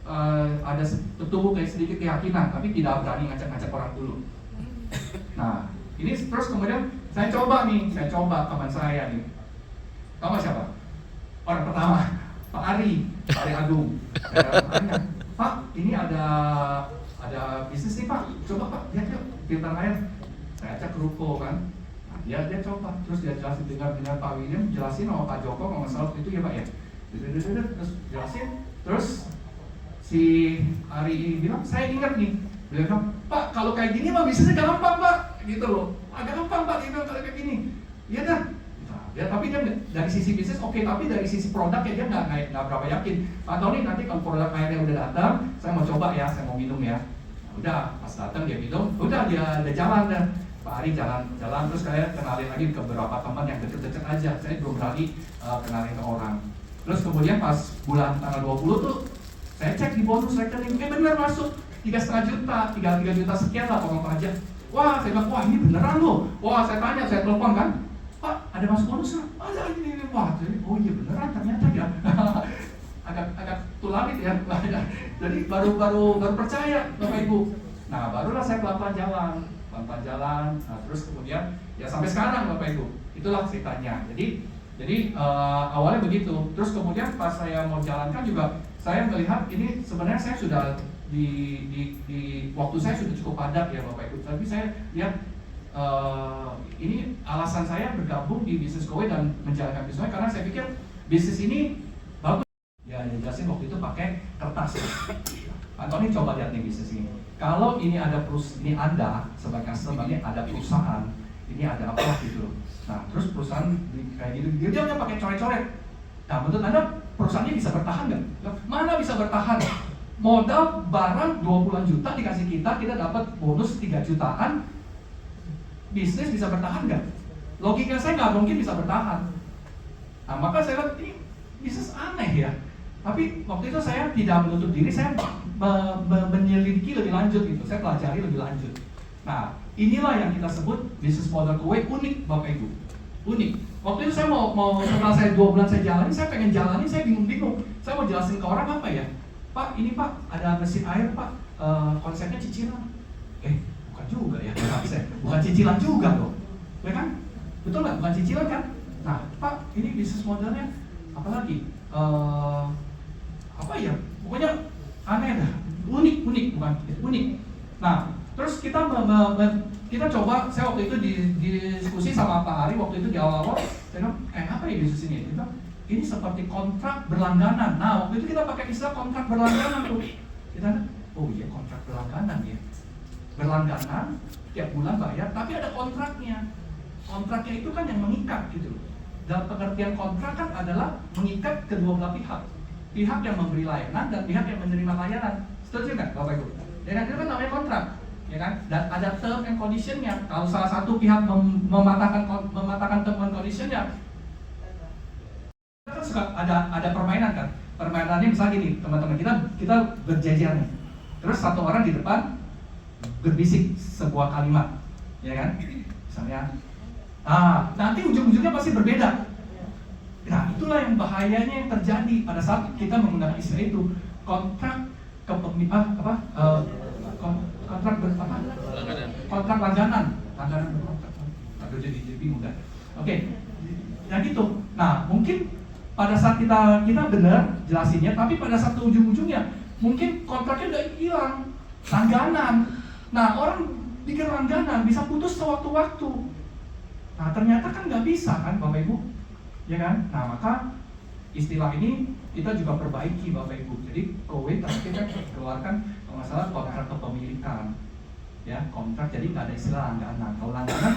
ada tumbuh kayak sedikit keyakinan, tapi tidak berani ngajak-ngajak orang dulu. Nah, ini terus kemudian saya coba teman saya nih. Tahu nggak siapa? Orang pertama, Pak Ari Agung. Saya tanya, Pak, ini ada bisnis nih Pak, coba Pak, lihat yuk filter air. Saya ajak ke ruko kan. Nah, dia coba, terus dia jelasin dengan Pak William, jelasin sama Pak Joko kalau nggak salah itu ya Pak ya. Terus jelasin, terus si Ari ini bilang, saya ingat nih, dia bilang, Pak kalau kayak gini mah bisnisnya gampang Pak, gitu loh, agak gampang Pak, dia bilang kalau kayak gini, iya dah. Ya, tapi dia dari sisi bisnis oke, tapi dari sisi produk ya dia nggak berapa yakin. Pak Tony nanti kalau produk airnya udah datang, saya mau coba ya, saya mau minum ya. Nah, udah pas datang dia minum, udah dia jalan dah. Pak Ari jalan terus saya kenalin lagi ke beberapa teman yang deket-deket aja. Saya belum berani kenalin ke orang. Terus kemudian pas bulan tanggal 20 tuh saya cek di bonus rekening, bener masuk 3,5 juta, 3 juta sekian lah pokoknya aja. Wah, saya bilang, wah ini beneran loh. Wah, saya tanya, saya telepon kan, Pak, ada masuk bonus nggak? Ada ini. Wah, jadi, oh iya beneran ternyata ya. agak tulamit ya. Jadi baru percaya Bapak Ibu. Nah, barulah saya pelan-pelan jalan. Nah, terus kemudian ya sampai sekarang Bapak Ibu. Itulah ceritanya. Jadi awalnya begitu. Terus kemudian pas saya mau jalankan juga saya melihat ini sebenarnya saya sudah di waktu saya sudah cukup padat ya Bapak Ibu. Tapi saya lihat ini alasan saya bergabung di bisnis Kowe dan menjalankan bisnisnya karena saya pikir bisnis ini bagus. Ya, jelasin waktu itu pakai kertas. Pak Tony coba lihat nih bisnis ini. Kalau ini ada ini Anda sebagai customer, ini ada perusahaan, ini ada apa gitu. Nah, terus perusahaan kayak gitu, dia hanya pakai coret-coret. Nah, menurut Anda perusahaannya bisa bertahan nggak? Mana bisa bertahan? Modal barang 20 juta dikasih kita dapat bonus 3 jutaan. Bisnis bisa bertahan nggak? Logika saya nggak mungkin bisa bertahan. Nah, maka saya lihat ini bisnis aneh ya. Tapi waktu itu saya tidak menutup diri, saya menyelidiki lebih lanjut gitu, saya pelajari lebih lanjut. Nah, inilah yang kita sebut bisnis model Kowe unik Bapak Ibu. Unik. Waktu itu saya mau setelah saya 2 bulan saya jalani, saya pengen jalani, saya bingung. Saya mau jelasin ke orang apa ya? Pak, ini Pak, ada mesin air Pak, konsepnya cicilan. Bukan juga ya, bukan cicilan juga loh, ya kan? Betul nggak? Bukan cicilan kan? Nah, Pak, ini bisnis modelnya apa lagi? Apa ya? Pokoknya aneh dah, unik, bukan unik. Nah, terus kita coba, saya waktu itu diskusi sama Pak Ari waktu itu di awal-awal, saya bilang, apa ya bisnis ini? Dia bilang, ini seperti kontrak berlangganan. Nah, waktu itu kita pakai istilah kontrak berlangganan tuh. Kita kan, oh iya kontrak berlangganan ya. Berlangganan, tiap bulan bayar, tapi ada kontraknya. Kontraknya itu kan yang mengikat gitu. Dalam pengertian kontrak kan adalah mengikat kedua belah pihak. Pihak yang memberi layanan dan pihak yang menerima layanan. Setuju nggak Bapak Ibu? Dan itu kan namanya kontrak, ya kan? Dan ada term and conditionnya. Kalau salah satu pihak mematahkan term and conditionnya, kita kan suka ada permainan kan? Permainannya misalnya gini, teman-teman kita berjejer nih. Terus satu orang di depan berbisik sebuah kalimat, ya kan? Misalnya, nanti ujung-ujungnya pasti berbeda. Nah, itulah yang bahayanya yang terjadi pada saat kita menggunakan istilah itu, kontrak kepemilikan kontrak langganan. Aduh, jadi bingung kan? Oke, ya gitu. Nah, mungkin pada saat kita benar jelasinnya, tapi pada saat ujung-ujungnya mungkin kontraknya udah hilang, langganan. Nah, orang bikin langganan bisa putus sewaktu-waktu. Nah, ternyata kan nggak bisa kan Bapak Ibu, ya kan? Nah, maka istilah ini kita juga perbaiki Bapak Ibu. Jadi Kowe terakhir kan keluarkan kalau nggak salah kontrak kepemilikan, ya kontrak. Jadi nggak ada istilah langganan. Kalau langganan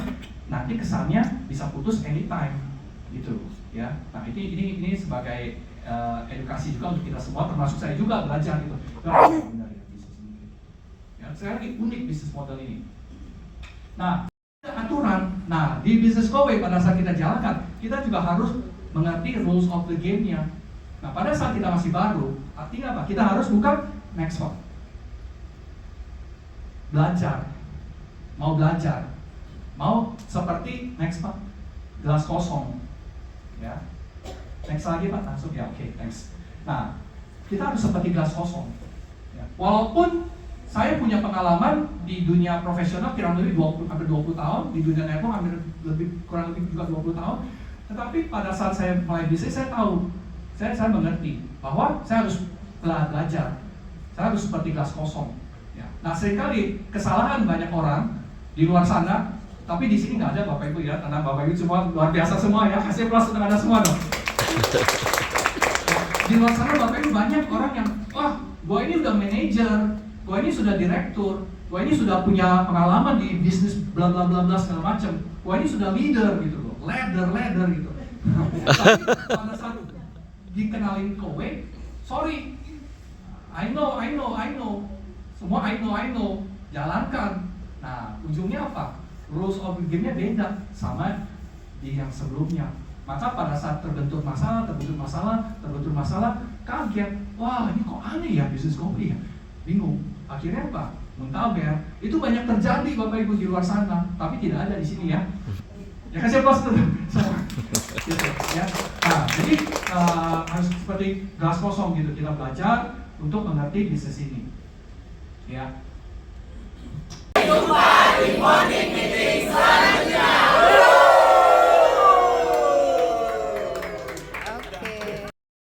nanti kesannya bisa putus anytime, gitu, ya. Nah, ini sebagai edukasi juga untuk kita semua, termasuk saya juga belajar gitu. Sekali lagi unik bisnis model ini. Nah, aturan. Nah, di bisnis Kowe pada saat kita jalankan, kita juga harus mengerti rules of the game-nya. Nah, pada saat kita masih baru, artinya apa? Kita harus buka next one. Belajar. Mau seperti next one, gelas kosong. Ya. Next lagi Pak, langsung ya, oke, thanks. Nah, kita harus seperti gelas kosong. Ya. Walaupun saya punya pengalaman di dunia profesional kurang lebih hampir 20 tahun, di dunia network kurang lebih juga 20 tahun. Tetapi pada saat saya mulai bisnis, saya tahu, saya mengerti bahwa saya harus belajar. Saya harus seperti gelas kosong. Ya. Nah, seringkali kesalahan banyak orang di luar sana, tapi di sini nggak ada Bapak Ibu ya, karena Bapak Ibu semua luar biasa semua ya, kasih plus sudah ada semua dong. Di luar sana Bapak Ibu banyak orang yang, wah, gua ini udah manajer, gua ini sudah direktur, gua ini sudah punya pengalaman di bisnis bla bla bla bla segala macam, gua ini sudah leader gitu loh, ladder gitu. Tapi pada saat dikenalin kowe, sorry, I know, semua I know, jalankan. Nah, ujungnya apa? Rules of the game-nya beda sama di yang sebelumnya. Maka pada saat terbentur masalah, kaget. Wah, ini kok aneh ya bisnis kopi ya? Bingung. Akhirnya apa? Muntaber. Itu banyak terjadi Bapak Ibu di luar sana, tapi tidak ada di sini ya. Ya kasih plus dulu semua. Gitu, ya. Nah, jadi harus seperti gelas kosong gitu, kita belajar untuk mengerti bisnis ini. Ya.